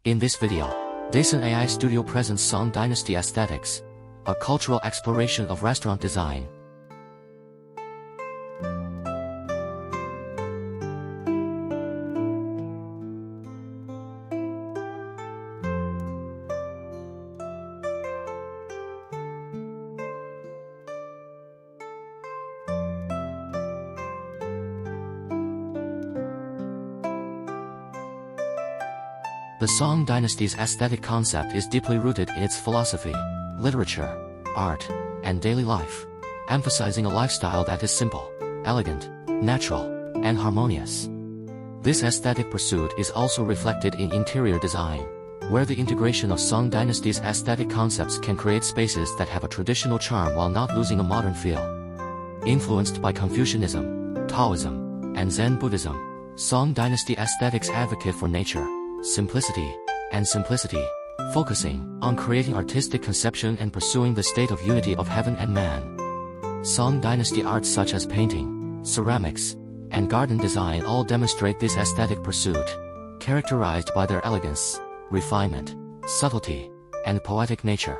In this video, Dason AI Studio presents Song Dynasty Aesthetics, a cultural exploration of restaurant design. The Song Dynasty's aesthetic concept is deeply rooted in its philosophy, literature, art, and daily life, emphasizing a lifestyle that is simple, elegant, natural, and harmonious. This aesthetic pursuit is also reflected in interior design, where the integration of Song Dynasty's aesthetic concepts can create spaces that have a traditional charm while not losing a modern feel. Influenced by Confucianism, Taoism, and Zen Buddhism, Song Dynasty aesthetics advocate for nature, simplicity, focusing on creating artistic conception and pursuing the state of unity of heaven and man. Song Dynasty arts such as painting, ceramics, and garden design all demonstrate this aesthetic pursuit, characterized by their elegance, refinement, subtlety, and poetic nature.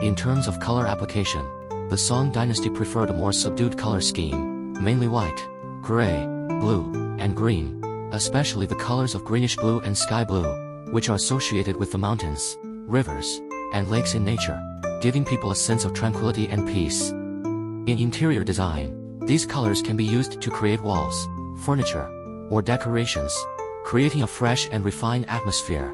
In terms of color application, the Song Dynasty preferred a more subdued color scheme, mainly white, gray, blue, and green, especially the colors of greenish blue and sky blue, which are associated with the mountains, rivers, and lakes in nature, giving people a sense of tranquility and peace. In interior design, these colors can be used to create walls, furniture, or decorations, creating a fresh and refined atmosphere.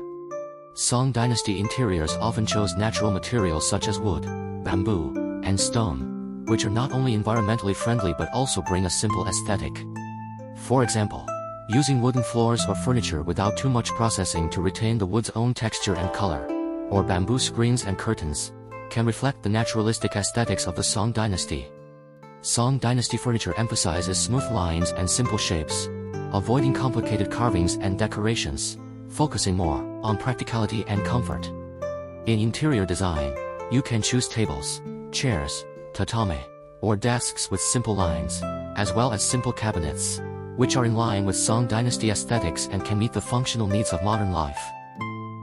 Song Dynasty interiors often chose natural materials such as wood, bamboo, and stone, which are not only environmentally friendly but also bring a simple aesthetic. For example, using wooden floors or furniture without too much processing to retain the wood's own texture and color, or bamboo screens and curtains, can reflect the naturalistic aesthetics of the Song Dynasty. Song Dynasty furniture emphasizes smooth lines and simple shapes, avoiding complicated carvings and decorations, focusing more on practicality and comfort. In interior design, you can choose tables, chairs, tatami, or desks with simple lines, as well as simple cabinets, which are in line with Song Dynasty aesthetics and can meet the functional needs of modern life.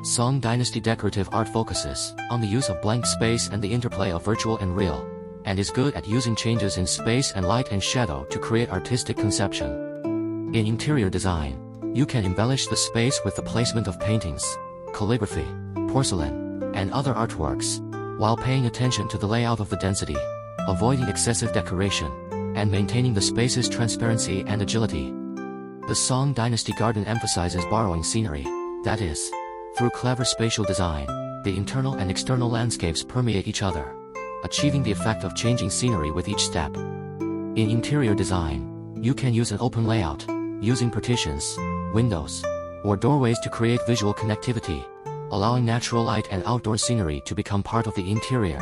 Song Dynasty decorative art focuses on the use of blank space and the interplay of virtual and real, and is good at using changes in space and light and shadow to create artistic conception. In interior design, you can embellish the space with the placement of paintings, calligraphy, porcelain, and other artworks, while paying attention to the layout of the density, avoiding excessive decoration, and maintaining the space's transparency and agility. The Song Dynasty garden emphasizes borrowing scenery, that is, through clever spatial design, the internal and external landscapes permeate each other, achieving the effect of changing scenery with each step. In interior design, you can use an open layout, using partitions, windows, or doorways to create visual connectivity, allowing natural light and outdoor scenery to become part of the interior.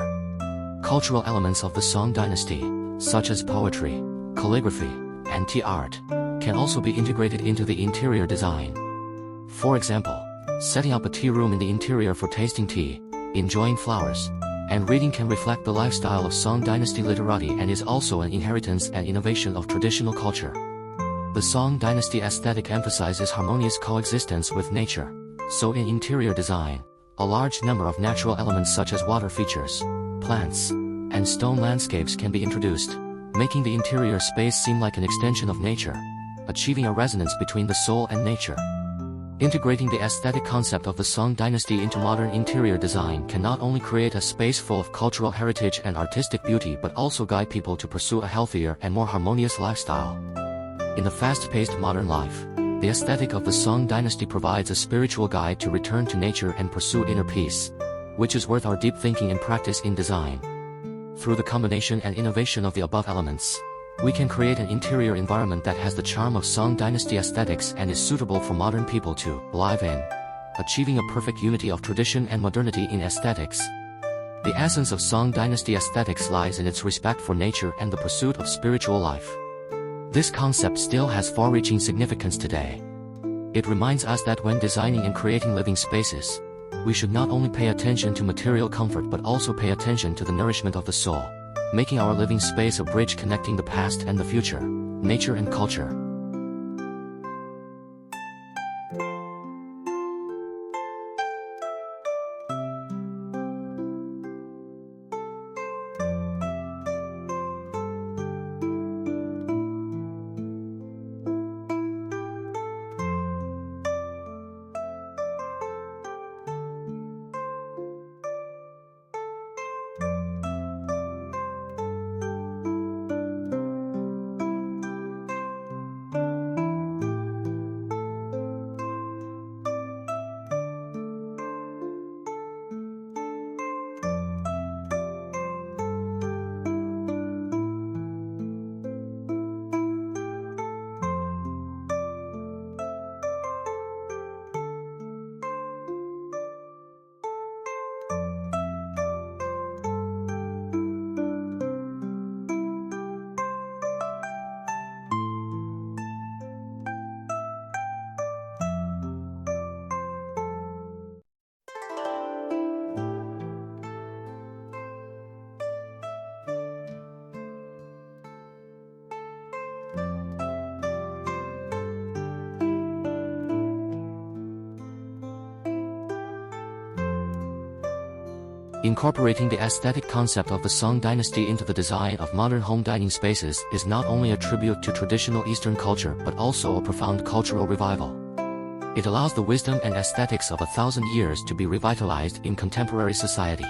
Cultural elements of the Song Dynasty, such as poetry, calligraphy, and tea art, can also be integrated into the interior design. For example, setting up a tea room in the interior for tasting tea, enjoying flowers, and reading can reflect the lifestyle of Song Dynasty literati and is also an inheritance and innovation of traditional culture. The Song Dynasty aesthetic emphasizes harmonious coexistence with nature, so in interior design, a large number of natural elements such as water features, plants, and stone landscapes can be introduced, making the interior space seem like an extension of nature, achieving a resonance between the soul and nature. Integrating the aesthetic concept of the Song Dynasty into modern interior design can not only create a space full of cultural heritage and artistic beauty but also guide people to pursue a healthier and more harmonious lifestyle. In the fast-paced modern life, the aesthetic of the Song Dynasty provides a spiritual guide to return to nature and pursue inner peace, which is worth our deep thinking and practice in design. Through the combination and innovation of the above elements, we can create an interior environment that has the charm of Song Dynasty aesthetics and is suitable for modern people to live in, achieving a perfect unity of tradition and modernity in aesthetics. The essence of Song Dynasty aesthetics lies in its respect for nature and the pursuit of spiritual life. This concept still has far-reaching significance today. It reminds us that when designing and creating living spaces, we should not only pay attention to material comfort but also pay attention to the nourishment of the soul, making our living space a bridge connecting the past and the future, nature and culture. Incorporating the aesthetic concept of the Song Dynasty into the design of modern home dining spaces is not only a tribute to traditional Eastern culture but also a profound cultural revival. It allows the wisdom and aesthetics of 1,000 years to be revitalized in contemporary society.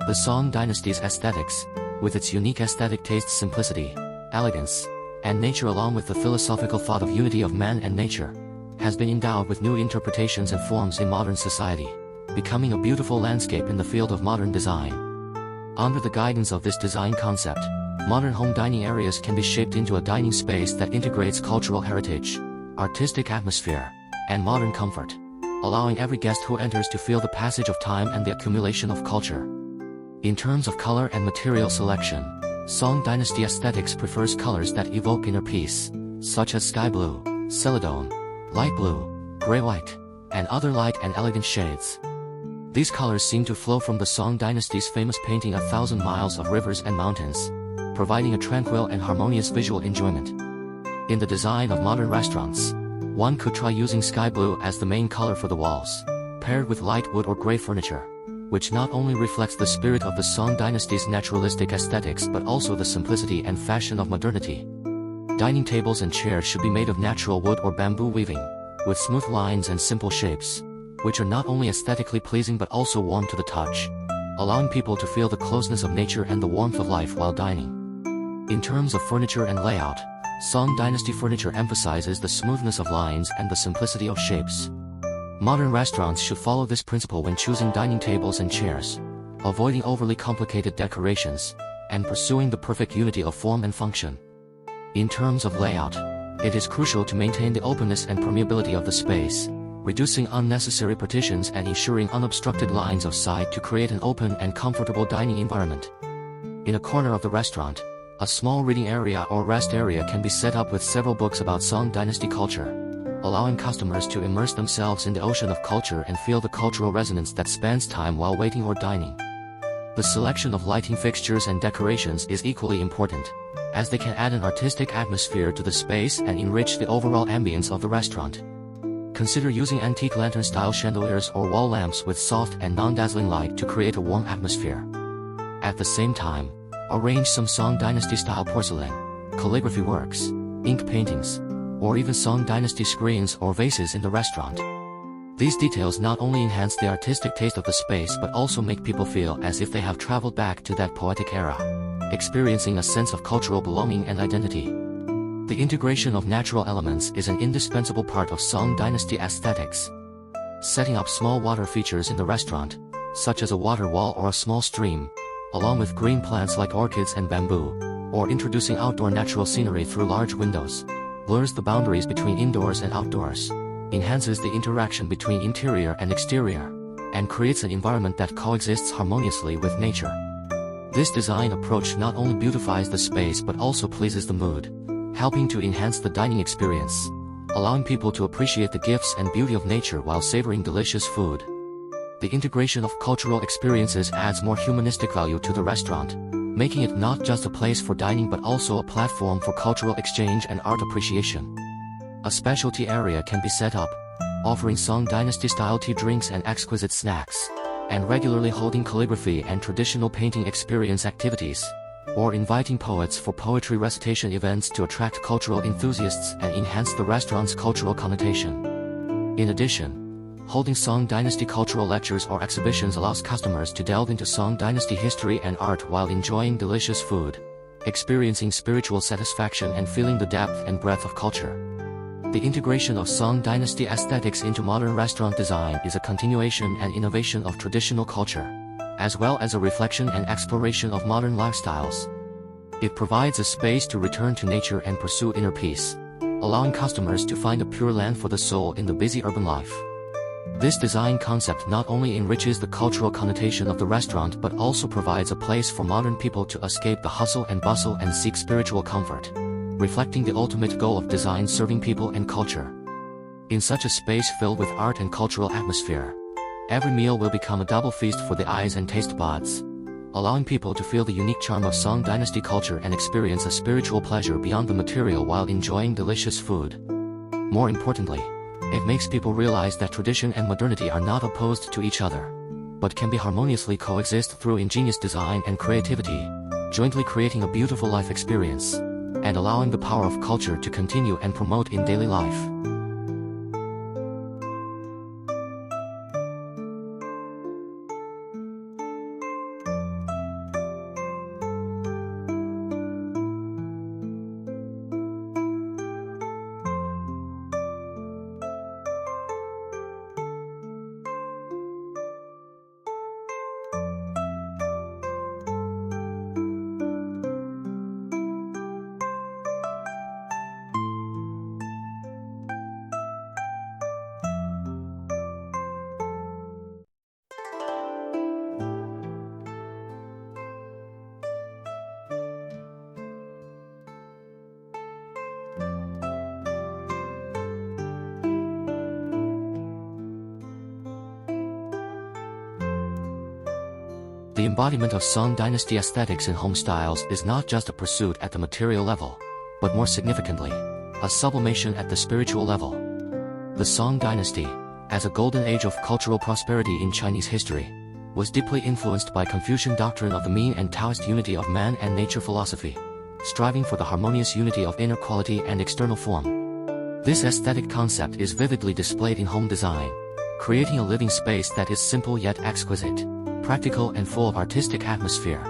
The Song Dynasty's aesthetics, with its unique aesthetic taste, simplicity, elegance, and nature, along with the philosophical thought of unity of man and nature, has been endowed with new interpretations and forms in modern society, becoming a beautiful landscape in the field of modern design. Under the guidance of this design concept, modern home dining areas can be shaped into a dining space that integrates cultural heritage, artistic atmosphere, and modern comfort, allowing every guest who enters to feel the passage of time and the accumulation of culture. In terms of color and material selection, Song Dynasty aesthetics prefers colors that evoke inner peace, such as sky blue, celadon, light blue, gray-white, and other light and elegant shades. These colors seem to flow from the Song Dynasty's famous painting 1,000 Miles of Rivers and Mountains, providing a tranquil and harmonious visual enjoyment. In the design of modern restaurants, one could try using sky blue as the main color for the walls, paired with light wood or gray furniture, which not only reflects the spirit of the Song Dynasty's naturalistic aesthetics but also the simplicity and fashion of modernity. Dining tables and chairs should be made of natural wood or bamboo weaving, with smooth lines and simple shapes, which are not only aesthetically pleasing but also warm to the touch, allowing people to feel the closeness of nature and the warmth of life while dining. In terms of furniture and layout, Song Dynasty furniture emphasizes the smoothness of lines and the simplicity of shapes. Modern restaurants should follow this principle when choosing dining tables and chairs, avoiding overly complicated decorations, and pursuing the perfect unity of form and function. In terms of layout, it is crucial to maintain the openness and permeability of the space, reducing unnecessary partitions and ensuring unobstructed lines of sight to create an open and comfortable dining environment. In a corner of the restaurant, a small reading area or rest area can be set up with several books about Song Dynasty culture, allowing customers to immerse themselves in the ocean of culture and feel the cultural resonance that spans time while waiting or dining. The selection of lighting fixtures and decorations is equally important, as they can add an artistic atmosphere to the space and enrich the overall ambience of the restaurant. Consider using antique lantern-style chandeliers or wall lamps with soft and non-dazzling light to create a warm atmosphere. At the same time, arrange some Song Dynasty-style porcelain, calligraphy works, ink paintings, or even Song Dynasty screens or vases in the restaurant. These details not only enhance the artistic taste of the space but also make people feel as if they have traveled back to that poetic era, experiencing a sense of cultural belonging and identity. The integration of natural elements is an indispensable part of Song Dynasty aesthetics. Setting up small water features in the restaurant, such as a water wall or a small stream, along with green plants like orchids and bamboo, or introducing outdoor natural scenery through large windows, blurs the boundaries between indoors and outdoors, enhances the interaction between interior and exterior, and creates an environment that coexists harmoniously with nature. This design approach not only beautifies the space but also pleases the mood, helping to enhance the dining experience, allowing people to appreciate the gifts and beauty of nature while savoring delicious food. The integration of cultural experiences adds more humanistic value to the restaurant, making it not just a place for dining but also a platform for cultural exchange and art appreciation. A specialty area can be set up, offering Song Dynasty-style tea drinks and exquisite snacks, and regularly holding calligraphy and traditional painting experience activities, or inviting poets for poetry recitation events to attract cultural enthusiasts and enhance the restaurant's cultural connotation. In addition, holding Song Dynasty cultural lectures or exhibitions allows customers to delve into Song Dynasty history and art while enjoying delicious food, experiencing spiritual satisfaction and feeling the depth and breadth of culture. The integration of Song Dynasty aesthetics into modern restaurant design is a continuation and innovation of traditional culture, as well as a reflection and exploration of modern lifestyles. It provides a space to return to nature and pursue inner peace, allowing customers to find a pure land for the soul in the busy urban life. This design concept not only enriches the cultural connotation of the restaurant but also provides a place for modern people to escape the hustle and bustle and seek spiritual comfort, reflecting the ultimate goal of design serving people and culture. In such a space filled with art and cultural atmosphere, every meal will become a double feast for the eyes and taste buds, allowing people to feel the unique charm of Song Dynasty culture and experience a spiritual pleasure beyond the material while enjoying delicious food. More importantly, it makes people realize that tradition and modernity are not opposed to each other, but can be harmoniously coexist through ingenious design and creativity, jointly creating a beautiful life experience, and allowing the power of culture to continue and promote in daily life. The embodiment of Song Dynasty aesthetics in home styles is not just a pursuit at the material level, but more significantly, a sublimation at the spiritual level. The Song Dynasty, as a golden age of cultural prosperity in Chinese history, was deeply influenced by Confucian doctrine of the mean and Taoist unity of man and nature philosophy, striving for the harmonious unity of inner quality and external form. This aesthetic concept is vividly displayed in home design, creating a living space that is simple yet exquisite, practical and full of artistic atmosphere.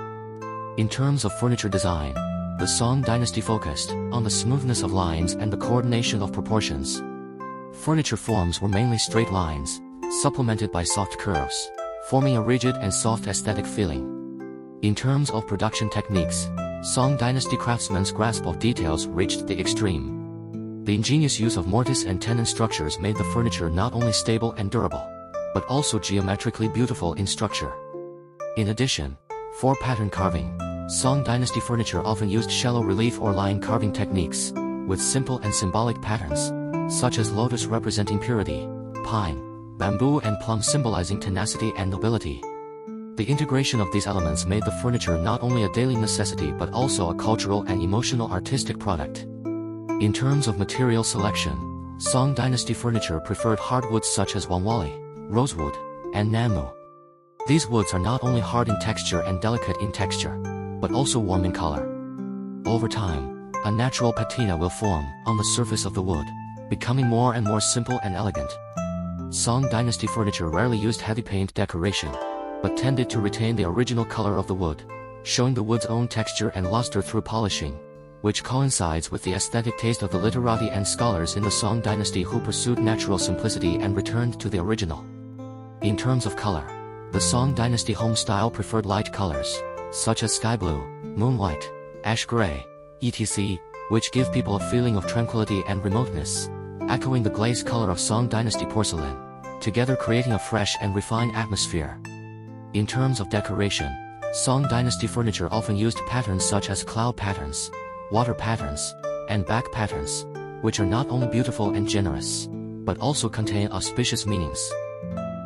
In terms of furniture design, the Song Dynasty focused on the smoothness of lines and the coordination of proportions. Furniture forms were mainly straight lines, supplemented by soft curves, forming a rigid and soft aesthetic feeling. In terms of production techniques, Song Dynasty craftsmen's grasp of details reached the extreme. The ingenious use of mortise and tenon structures made the furniture not only stable and durable, but also geometrically beautiful in structure. In addition, for pattern carving, Song Dynasty furniture often used shallow relief or line carving techniques, with simple and symbolic patterns, such as lotus representing purity, pine, bamboo and plum symbolizing tenacity and nobility. The integration of these elements made the furniture not only a daily necessity but also a cultural and emotional artistic product. In terms of material selection, Song Dynasty furniture preferred hardwoods such as wangwali, rosewood, and nanmu. These woods are not only hard in texture and delicate in texture, but also warm in color. Over time, a natural patina will form on the surface of the wood, becoming more and more simple and elegant. Song Dynasty furniture rarely used heavy paint decoration, but tended to retain the original color of the wood, showing the wood's own texture and luster through polishing, which coincides with the aesthetic taste of the literati and scholars in the Song Dynasty who pursued natural simplicity and returned to the original. In terms of color, the Song Dynasty home style preferred light colors, such as sky blue, moon white, ash gray, etc., which give people a feeling of tranquility and remoteness, echoing the glazed color of Song Dynasty porcelain, together creating a fresh and refined atmosphere. In terms of decoration, Song Dynasty furniture often used patterns such as cloud patterns, water patterns, and back patterns, which are not only beautiful and generous, but also contain auspicious meanings.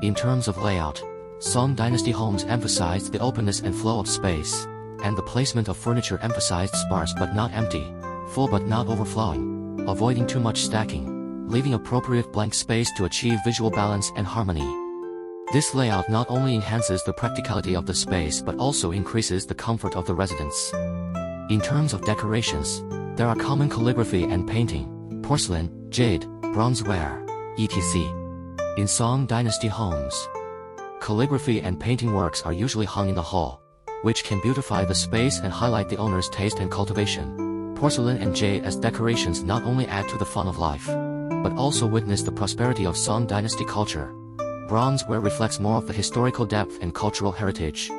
In terms of layout, Song Dynasty homes emphasized the openness and flow of space, and the placement of furniture emphasized sparse but not empty, full but not overflowing, avoiding too much stacking, leaving appropriate blank space to achieve visual balance and harmony. This layout not only enhances the practicality of the space but also increases the comfort of the residents. In terms of decorations, there are common calligraphy and painting, porcelain, jade, bronzeware, etc. In Song Dynasty homes, calligraphy and painting works are usually hung in the hall, which can beautify the space and highlight the owner's taste and cultivation. Porcelain and jade as decorations not only add to the fun of life, but also witness the prosperity of Song Dynasty culture. Bronzeware reflects more of the historical depth and cultural heritage.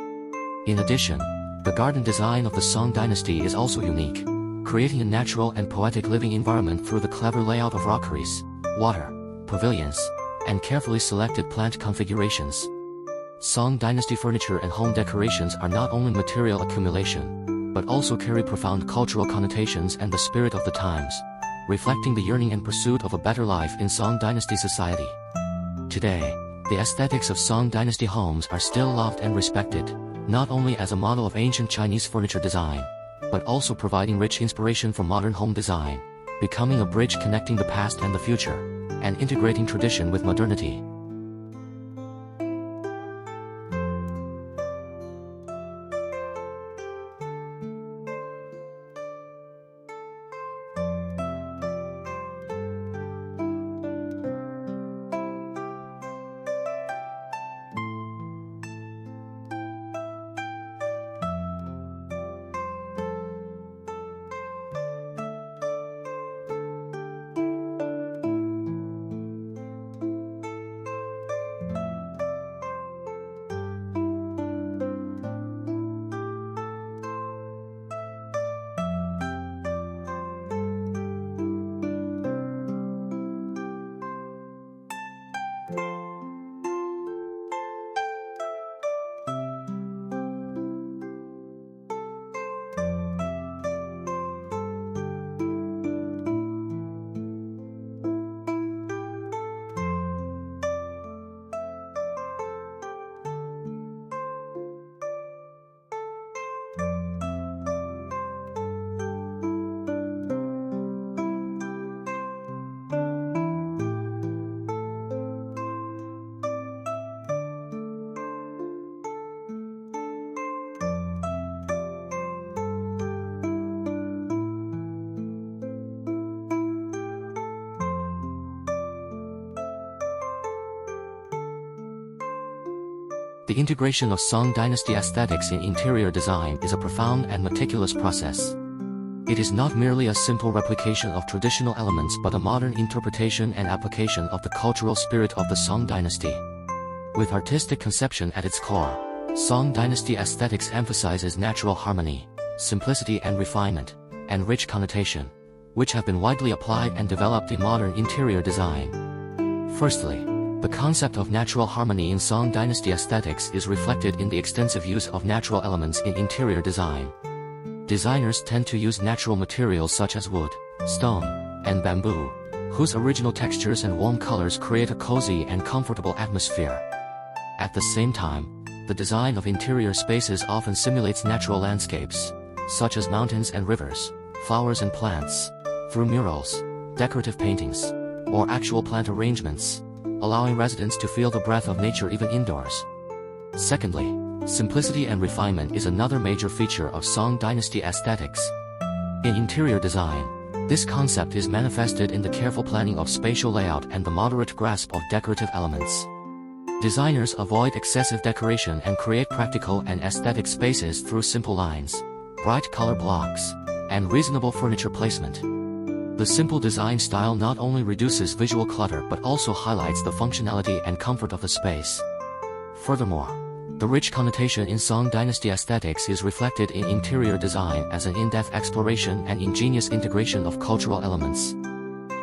In addition, the garden design of the Song Dynasty is also unique, creating a natural and poetic living environment through the clever layout of rockeries, water, pavilions, and carefully selected plant configurations. Song Dynasty furniture and home decorations are not only material accumulation, but also carry profound cultural connotations and the spirit of the times, reflecting the yearning and pursuit of a better life in Song Dynasty society. Today, the aesthetics of Song Dynasty homes are still loved and respected, not only as a model of ancient Chinese furniture design, but also providing rich inspiration for modern home design, becoming a bridge connecting the past and the future, and integrating tradition with modernity. The integration of Song Dynasty aesthetics in interior design is a profound and meticulous process. It is not merely a simple replication of traditional elements but a modern interpretation and application of the cultural spirit of the Song Dynasty. With artistic conception at its core, Song Dynasty aesthetics emphasizes natural harmony, simplicity and refinement, and rich connotation, which have been widely applied and developed in modern interior design. Firstly, the concept of natural harmony in Song Dynasty aesthetics is reflected in the extensive use of natural elements in interior design. Designers tend to use natural materials such as wood, stone, and bamboo, whose original textures and warm colors create a cozy and comfortable atmosphere. At the same time, the design of interior spaces often simulates natural landscapes, such as mountains and rivers, flowers and plants, through murals, decorative paintings, or actual plant arrangements, allowing residents to feel the breath of nature even indoors. Secondly, simplicity and refinement is another major feature of Song Dynasty aesthetics. In interior design, this concept is manifested in the careful planning of spatial layout and the moderate grasp of decorative elements. Designers avoid excessive decoration and create practical and aesthetic spaces through simple lines, bright color blocks, and reasonable furniture placement. The simple design style not only reduces visual clutter but also highlights the functionality and comfort of the space. Furthermore, the rich connotation in Song Dynasty aesthetics is reflected in interior design as an in-depth exploration and ingenious integration of cultural elements.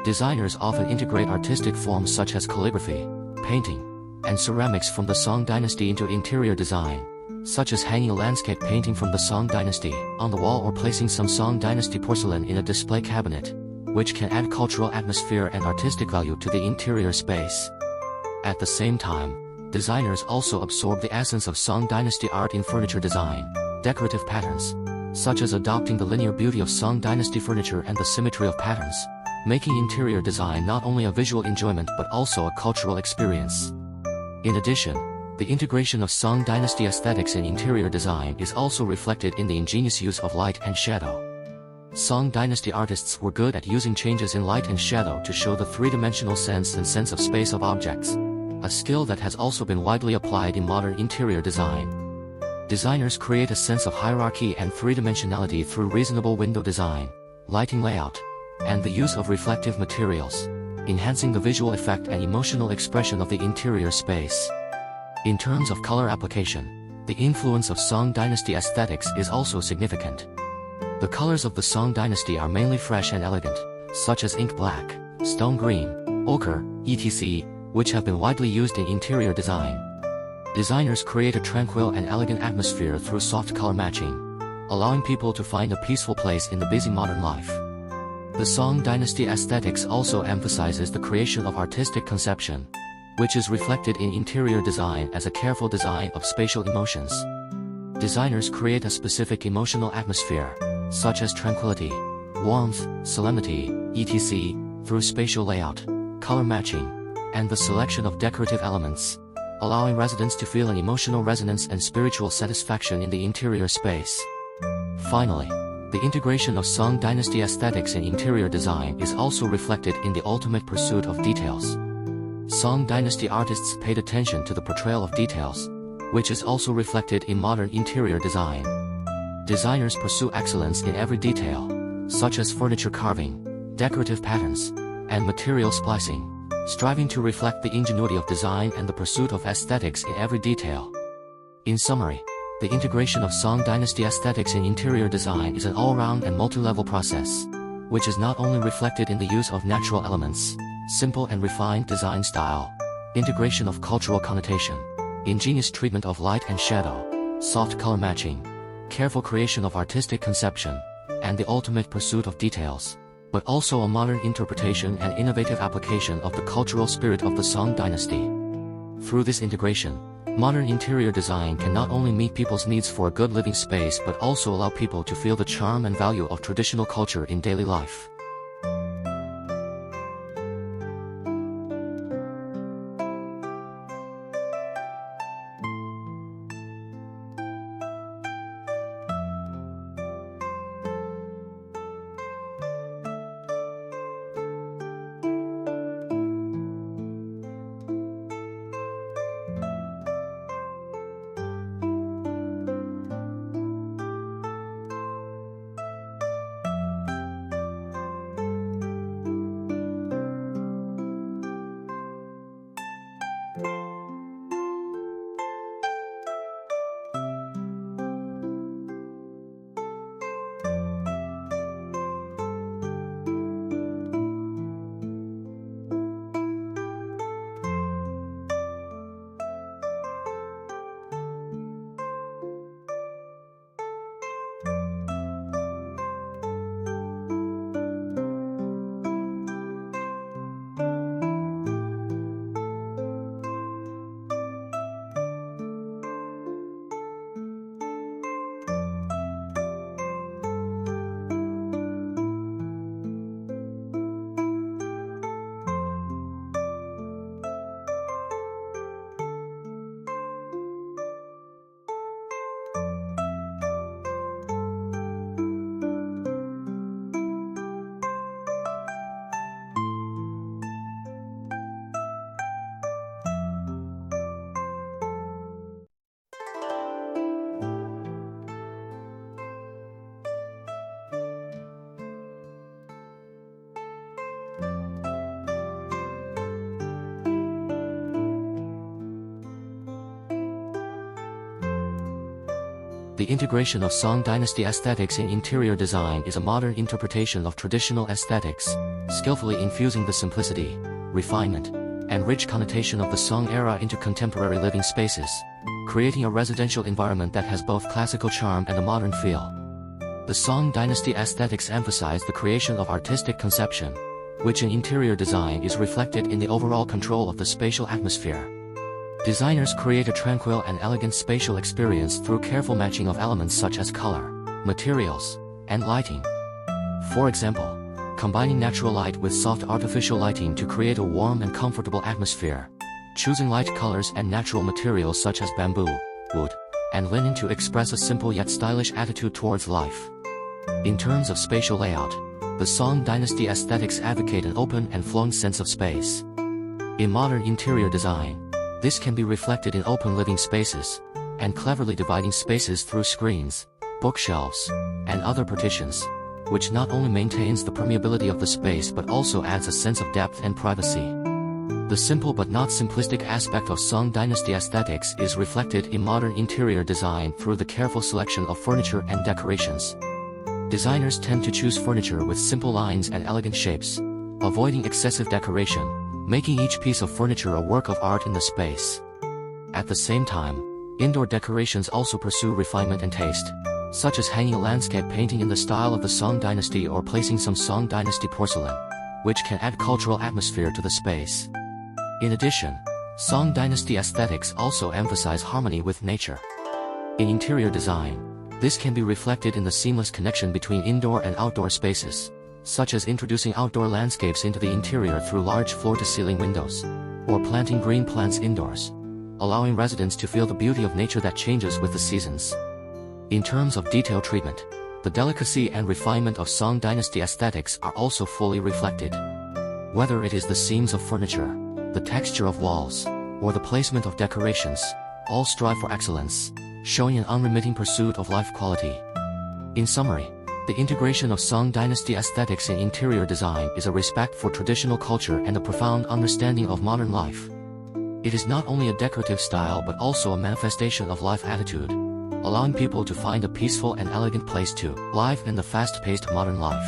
Designers often integrate artistic forms such as calligraphy, painting, and ceramics from the Song Dynasty into interior design, such as hanging a landscape painting from the Song Dynasty on the wall or placing some Song Dynasty porcelain in a display cabinet, which can add cultural atmosphere and artistic value to the interior space. At the same time, designers also absorb the essence of Song Dynasty art in furniture design, decorative patterns, such as adopting the linear beauty of Song Dynasty furniture and the symmetry of patterns, making interior design not only a visual enjoyment but also a cultural experience. In addition, the integration of Song Dynasty aesthetics in interior design is also reflected in the ingenious use of light and shadow. Song Dynasty artists were good at using changes in light and shadow to show the three-dimensional sense of space of objects, a skill that has also been widely applied in modern interior design. Designers create a sense of hierarchy and three-dimensionality through reasonable window design, lighting layout, and the use of reflective materials, enhancing the visual effect and emotional expression of the interior space. In terms of color application, the influence of Song Dynasty aesthetics is also significant. The colors of the Song Dynasty are mainly fresh and elegant, such as ink black, stone green, ochre, etc., which have been widely used in interior design. Designers create a tranquil and elegant atmosphere through soft color matching, allowing people to find a peaceful place in the busy modern life. The Song Dynasty aesthetics also emphasizes the creation of artistic conception, which is reflected in interior design as a careful design of spatial emotions. Designers create a specific emotional atmosphere, such as tranquility, warmth, solemnity, etc., through spatial layout, color matching, and the selection of decorative elements, allowing residents to feel an emotional resonance and spiritual satisfaction in the interior space. Finally, the integration of Song Dynasty aesthetics in interior design is also reflected in the ultimate pursuit of details. Song Dynasty artists paid attention to the portrayal of details, which is also reflected in modern interior design. Designers pursue excellence in every detail, such as furniture carving, decorative patterns, and material splicing, striving to reflect the ingenuity of design and the pursuit of aesthetics in every detail. In summary, the integration of Song Dynasty aesthetics in interior design is an all-round and multi-level process, which is not only reflected in the use of natural elements, simple and refined design style, integration of cultural connotation, ingenious treatment of light and shadow, soft color matching, careful creation of artistic conception, and the ultimate pursuit of details, but also a modern interpretation and innovative application of the cultural spirit of the Song Dynasty. Through this integration, modern interior design can not only meet people's needs for a good living space but also allow people to feel the charm and value of traditional culture in daily life. The integration of Song Dynasty aesthetics in interior design is a modern interpretation of traditional aesthetics, skillfully infusing the simplicity, refinement, and rich connotation of the Song era into contemporary living spaces, creating a residential environment that has both classical charm and a modern feel. The Song Dynasty aesthetics emphasize the creation of artistic conception, which in interior design is reflected in the overall control of the spatial atmosphere. Designers create a tranquil and elegant spatial experience through careful matching of elements such as color, materials, and lighting. For example, combining natural light with soft artificial lighting to create a warm and comfortable atmosphere, choosing light colors and natural materials such as bamboo, wood, and linen to express a simple yet stylish attitude towards life. In terms of spatial layout, the Song Dynasty aesthetics advocate an open and flowing sense of space. In modern interior design, this can be reflected in open living spaces, and cleverly dividing spaces through screens, bookshelves, and other partitions, which not only maintains the permeability of the space but also adds a sense of depth and privacy. The simple but not simplistic aspect of Song Dynasty aesthetics is reflected in modern interior design through the careful selection of furniture and decorations. Designers tend to choose furniture with simple lines and elegant shapes, avoiding excessive decoration, making each piece of furniture a work of art in the space. At the same time, indoor decorations also pursue refinement and taste, such as hanging a landscape painting in the style of the Song Dynasty or placing some Song Dynasty porcelain, which can add cultural atmosphere to the space. In addition, Song Dynasty aesthetics also emphasize harmony with nature. In interior design, this can be reflected in the seamless connection between indoor and outdoor spaces, such as introducing outdoor landscapes into the interior through large floor-to-ceiling windows, or planting green plants indoors, allowing residents to feel the beauty of nature that changes with the seasons. In terms of detail treatment, the delicacy and refinement of Song Dynasty aesthetics are also fully reflected. Whether it is the seams of furniture, the texture of walls, or the placement of decorations, all strive for excellence, showing an unremitting pursuit of life quality. In summary, the integration of Song Dynasty aesthetics in interior design is a respect for traditional culture and a profound understanding of modern life. It is not only a decorative style but also a manifestation of life attitude, allowing people to find a peaceful and elegant place to live in the fast-paced modern life.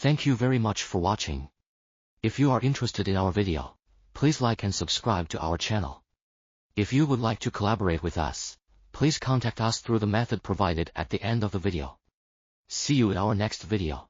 Thank you very much for watching. If you are interested in our video, please like and subscribe to our channel. If you would like to collaborate with us, please contact us through the method provided at the end of the video. See you in our next video.